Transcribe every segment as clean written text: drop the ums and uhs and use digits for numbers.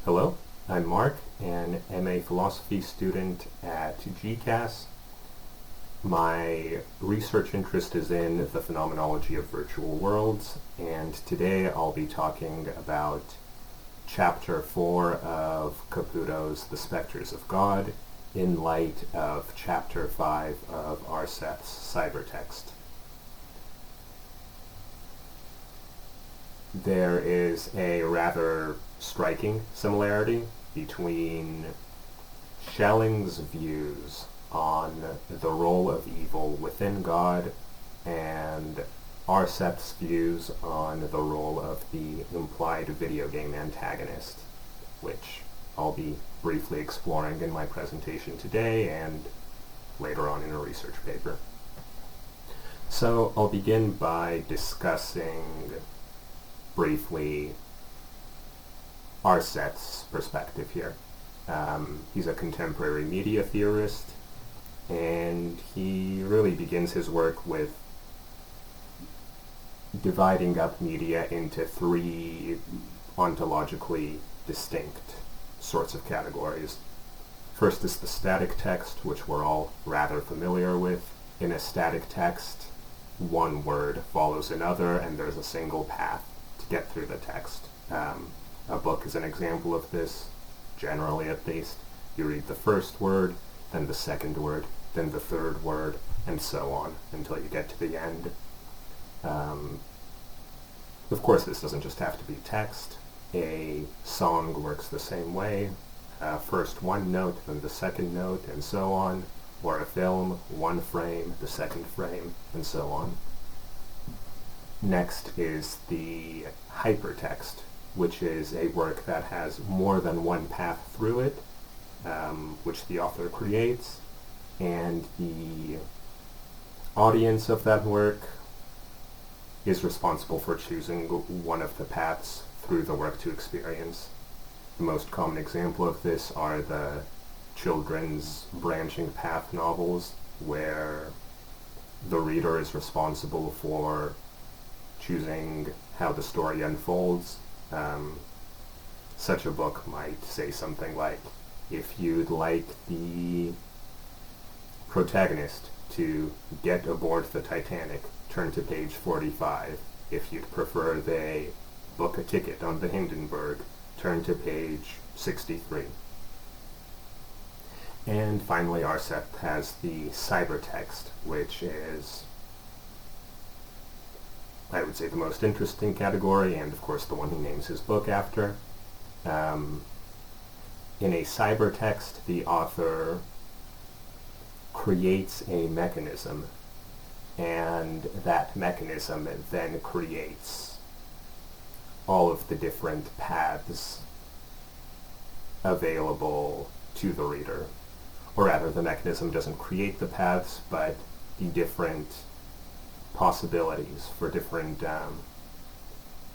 Hello, I'm Mark, an MA Philosophy student at GCAS. My research interest is in the phenomenology of virtual worlds, and today I'll be talking about Chapter 4 of Caputo's The Spectres of God in light of Chapter 5 of Aarseth's Cybertext. There is a rather striking similarity between Schelling's views on the role of evil within God and Aarseth's views on the role of the implied video game antagonist, which I'll be briefly exploring in my presentation today and later on in a research paper. So I'll begin by discussing briefly Aarseth's perspective here. He's a contemporary media theorist, and he really begins his work with dividing up media into three ontologically distinct sorts of categories. First is the static text, which we're all rather familiar with. In a static text, one word follows another, and there's a single path to get through the text. A book is an example of this, generally at least. You read the first word, then the second word, then the third word, and so on, until you get to the end. Of course, this doesn't just have to be text. A song works the same way. First one note, then the second note, and so on. Or a film, one frame, the second frame, and so on. Next is the hypertext, which is a work that has more than one path through it, which the author creates, and the audience of that work is responsible for choosing one of the paths through the work to experience. The most common example of this are the children's branching path novels, where the reader is responsible for choosing how the story unfolds. Such a book might say something like, if you'd like the protagonist to get aboard the Titanic, turn to page 45. If you'd prefer they book a ticket on the Hindenburg, turn to page 63. And finally, Aarseth has the cybertext, which is, I would say, the most interesting category, and of course the one he names his book after. In a cybertext, the author creates a mechanism, and that mechanism then creates all of the different paths available to the reader. Or rather, the mechanism doesn't create the paths, but the different possibilities for different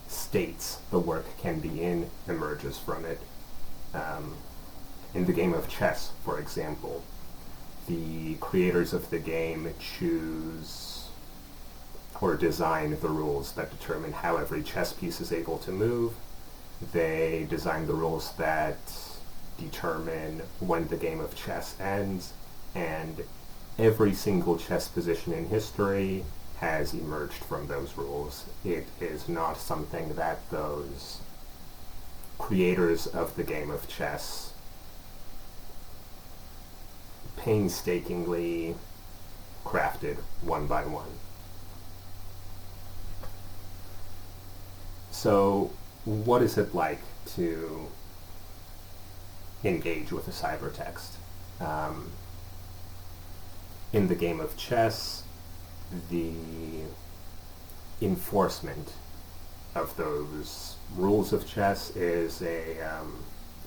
states the work can be in emerges from it. In the game of chess, for example, the creators of the game choose or design the rules that determine how every chess piece is able to move. They design the rules that determine when the game of chess ends, and every single chess position in history has emerged from those rules. It is not something that those creators of the game of chess painstakingly crafted one by one. So, what is it like to engage with a cybertext? In the game of chess, the enforcement of those rules of chess is a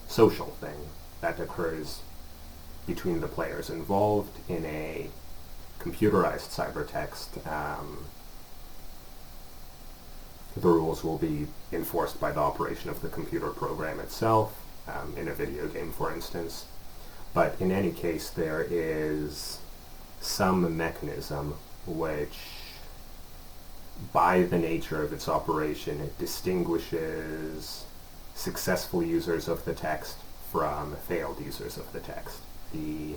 social thing that occurs between the players involved. In a computerized cybertext, the rules will be enforced by the operation of the computer program itself, in a video game, for instance. But in any case, there is some mechanism which, by the nature of its operation, it distinguishes successful users of the text from failed users of the text. The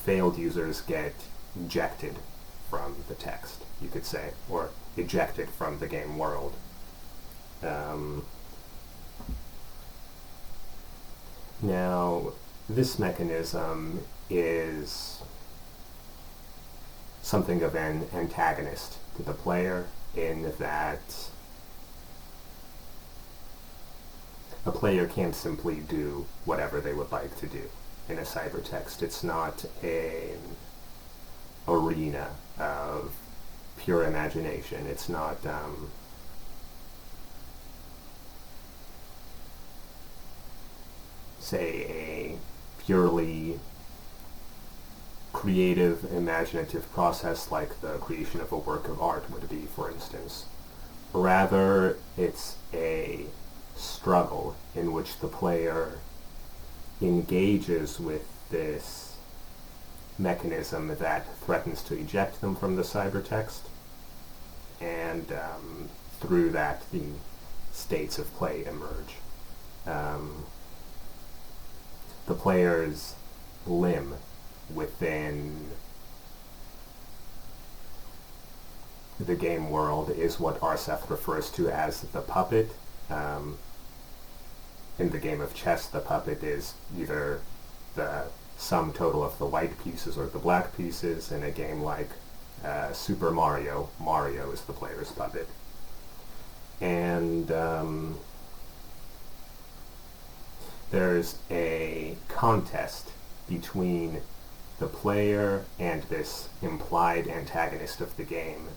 failed users get ejected from the text, you could say, or ejected from the game world. Now, this mechanism is something of an antagonist to the player, in that a player can't simply do whatever they would like to do in a cybertext. It's not an arena of pure imagination. It's not say a purely creative, imaginative process like the creation of a work of art would be, for instance. Rather, it's a struggle in which the player engages with this mechanism that threatens to eject them from the cybertext, and through that the states of play emerge. The player's limb within the game world is what Aarseth refers to as the puppet. In the game of chess, the puppet is either the sum total of the white pieces or the black pieces. In a game like Super Mario, Mario is the player's puppet. And there's a contest between the player and this implied antagonist of the game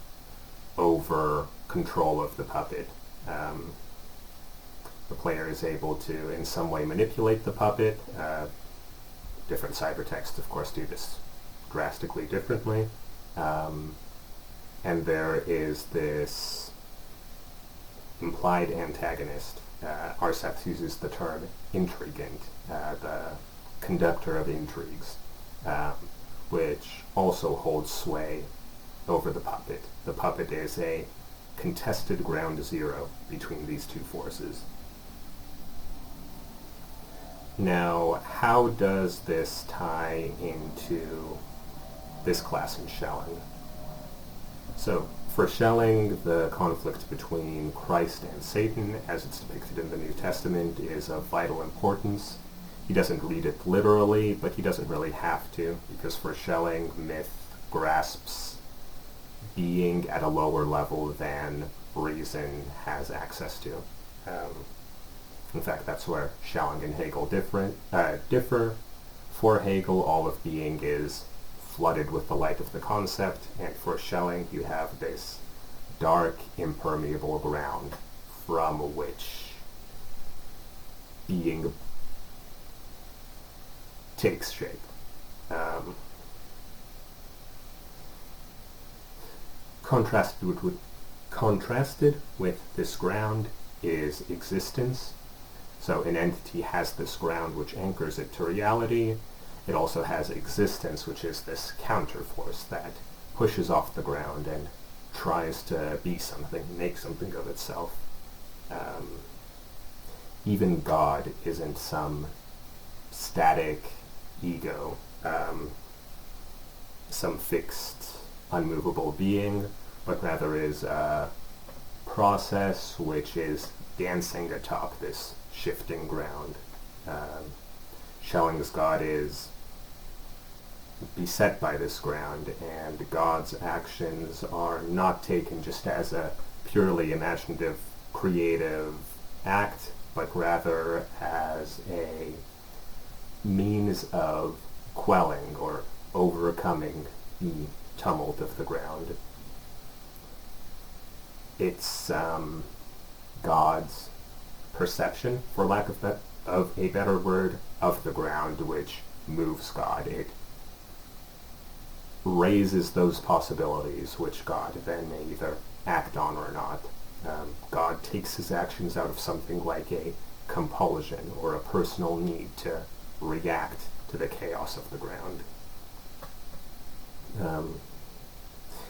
over control of the puppet. The player is able to in some way manipulate the puppet. Different cybertexts, of course, do this drastically differently. And there is this implied antagonist. Aarseth uses the term intrigant, the conductor of intrigues, which also holds sway over the puppet. The puppet is a contested ground zero between these two forces. Now, how does this tie into this class in Schelling? So, for Schelling, the conflict between Christ and Satan, as it's depicted in the New Testament, is of vital importance. He doesn't read it literally, but he doesn't really have to, because for Schelling, myth grasps being at a lower level than reason has access to. In fact, that's where Schelling and Hegel differ. For Hegel, all of being is flooded with the light of the concept, and for Schelling, you have this dark, impermeable ground from which being takes shape. Contrasted with this ground is existence. So an entity has this ground which anchors it to reality. It also has existence, which is this counterforce that pushes off the ground and tries to be something, make something of itself. Even God isn't some static ego, some fixed, unmovable being, but rather is a process which is dancing atop this shifting ground. Schelling's God is beset by this ground, and God's actions are not taken just as a purely imaginative, creative act, but rather as a means of quelling or overcoming the tumult of the ground. It's God's perception, for lack of a better word, of the ground which moves God. It raises those possibilities which God then may either act on or not. God takes his actions out of something like a compulsion or a personal need to react to the chaos of the ground.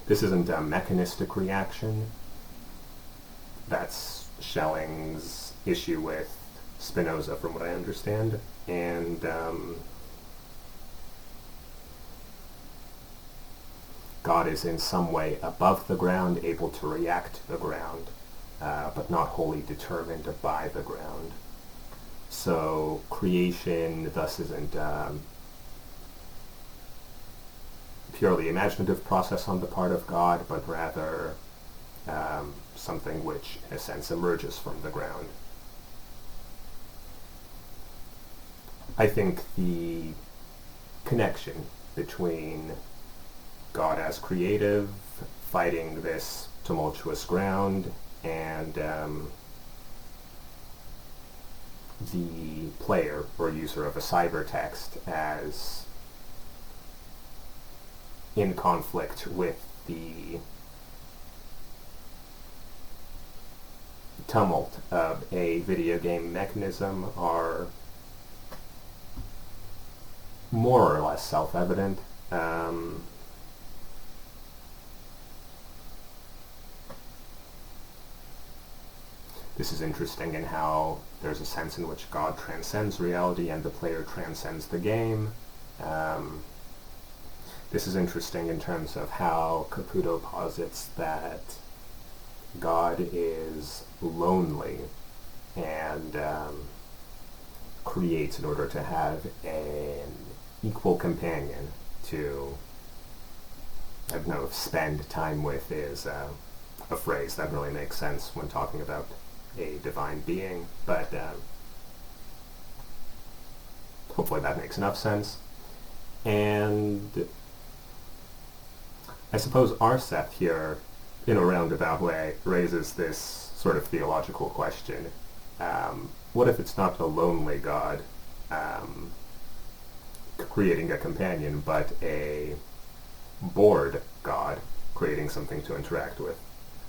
This isn't a mechanistic reaction. That's Schelling's issue with Spinoza, from what I understand, and God is in some way above the ground, able to react to the ground, but not wholly determined by the ground. So creation thus isn't purely imaginative process on the part of God, but rather something which, in a sense, emerges from the ground. I think the connection between God as creative, fighting this tumultuous ground, and the player or user of a cybertext as in conflict with the tumult of a video game mechanism are more or less self-evident. This is interesting in how there's a sense in which God transcends reality and the player transcends the game. This is interesting in terms of how Caputo posits that God is lonely and creates in order to have an equal companion to, I don't know if spend time with is a phrase that really makes sense when talking about a divine being, but hopefully that makes enough sense. And I suppose Aarseth here, in a roundabout way, raises this sort of theological question. What if it's not a lonely God creating a companion, but a bored God creating something to interact with?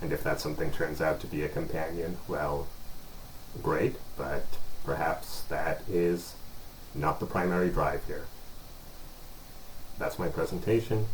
And if that something turns out to be a companion, well, great, but perhaps that is not the primary drive here. That's my presentation.